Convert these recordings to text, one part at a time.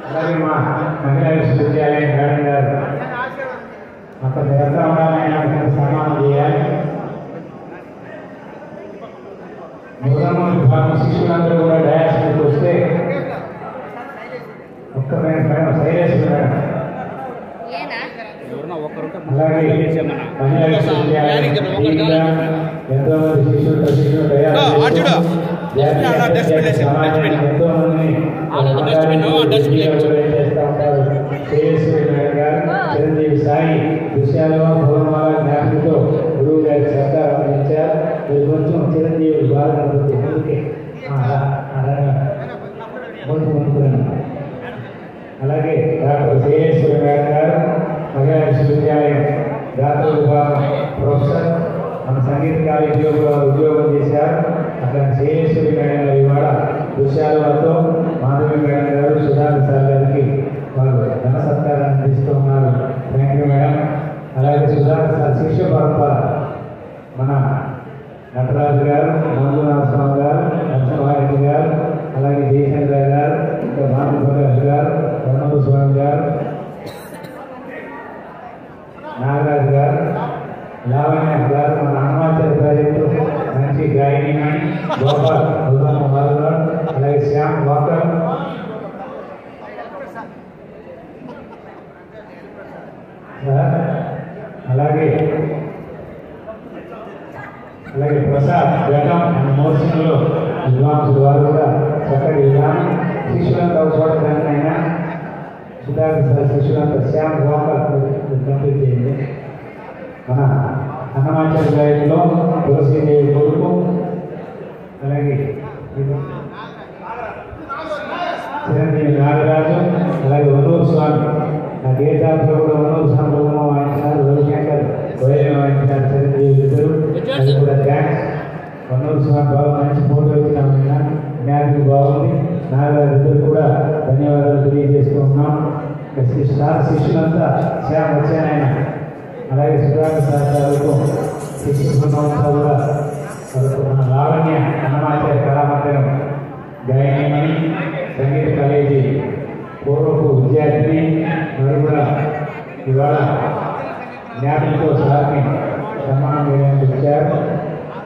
అలాగే మా మహిళా విశ్వవిద్యాలయం మేడం గారు అక్కడ నిరంతరం ఉండాలని సన్మానం చేయాలి. మురళమ్మ విభాగం శిష్యులందరూ కూడా డయాస్ మీదకి వస్తే ఒక్క మేడం శైలేష్ మేడం అలాగే మహిళా విశ్వవిద్యాలయం ఎంతో మంది శిష్యులు ఎంతో మంది చేస్తూ ఉంటారు. చిరంజీవి సాయి విషయాలు భవనమాల జ్ఞాపకంతో గురువు గారి సహకారం అందించారు. మీరు కొంచెం చిరంజీవి బాగా ముందుకే ముందుకున్నాను. అలాగే డాక్టర్ శేషేశ్వరి మేడం గారు మహిళా విశ్వవిద్యాలయం గాత్ర విభాగం ప్రొఫెసర్ మన సంగీత కాలేజీలో ఉద్యోగం చేశారు. అక్కడ శేషేశ్వరి మేడం గారు ఇవాళ విషయాలతో మాధవి మేడం గారు సుధాకర్ సార్ గారికి వారు ధన సత్కారాన్ని అందిస్తూ ఉన్నారు. Thank you madam. అలాగే సుధాకర్ సార్ శిష్య పరంపర మన నటరాజు గారు, మంజునాథ స్వామి గారు, నరసింహారెడ్డి గారు, అలాగే జయచంద్ర గారు, ఇంకా మాధవరాజు గారు, రణవ స్వామి గారు, నాగరాజు గారు, లావణ్య గారు, మన హనుమాచల్ ప్రాజెక్టు మంచి గాయని గోపాల్ మొదలు, అలాగే శ్యామ్ వాకర్, అలాగే ప్రసాద్ జగం మోర్సింగ్లో విద్వాంసులు వారు కూడా చక్కటి విధానం శిష్యులంతా చూడడానికైనా సుధాకర్ సార్ శిష్యులంతా శ్యామ్ వాకర్ కంప్లీట్ చేయండి. మన హనుమాచల్ గాయకులో తులసీదేవి కొడుకు, అలాగే చిరంజీవి నాగరాజు, అలాగే వనూరు స్వామి నా గీతాంతో కూడా వనూరు స్వామి బొమ్మ వాయించినారు. రవిశంకర్ వైద్యం వాయించినారు. చిరంజీవి ఇద్దరు అది కూడా థ్యాంక్స్. వనూరు స్వామి బాగా మంచి ఫోటో ఇచ్చినామైనా జ్ఞాపకం బాగుంది. నాగరాజు ఇద్దరు కూడా ధన్యవాదాలు తెలియజేస్తూ ఉన్నాం. స్టార్ శిష్యులంతా శ్యామ్ వచ్చానాయన, అలాగే సుధాకర్ సార్తో శిక్షకులంతా కూడా మన లావణ్య అన్నమాచార్య కళామందిరం గాయనిమణి సంగీత కాలేజీ పూర్వపు విద్యార్థిని మరి కూడా ఇవాళ జ్ఞాపకంతో సార్ని సన్మానం చేయడానికి వచ్చారు.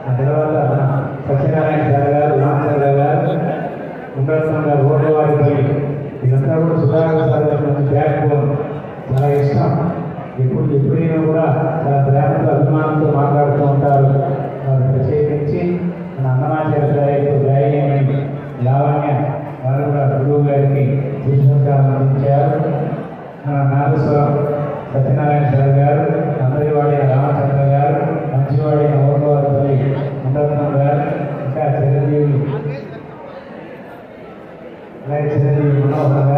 ఆ తర్వాత సత్యనారాయణ సార్ గారు, రామచంద్ర గారు, ఉండరత్నం గారు, ఓటవారిపల్లి ఇదంతా కూడా సుధాకర్ సార్ గారు బ్యాక్ బోన్ చాలా ఇష్టం. ఎప్పుడైనా కూడా చాలా ప్రేమతో అభిమానంతో మాట్లాడుతూ ఉంటారు. వారు ప్రత్యేకించి మన అన్నమాచార్య గాయని లావణ్య వారు కూడా గురువు గారికి సూచనలు అందించారు. మన నాగస్వరం సత్యనారాయణ సార్ గారు, అందరివాడి రామచంద్ర గారు, మంచివాడి ఓటవారిపల్లి ఉండరత్నం గారు, ఇంకా చిరంజీవి అలాగే చిరంజీవి మనోహర్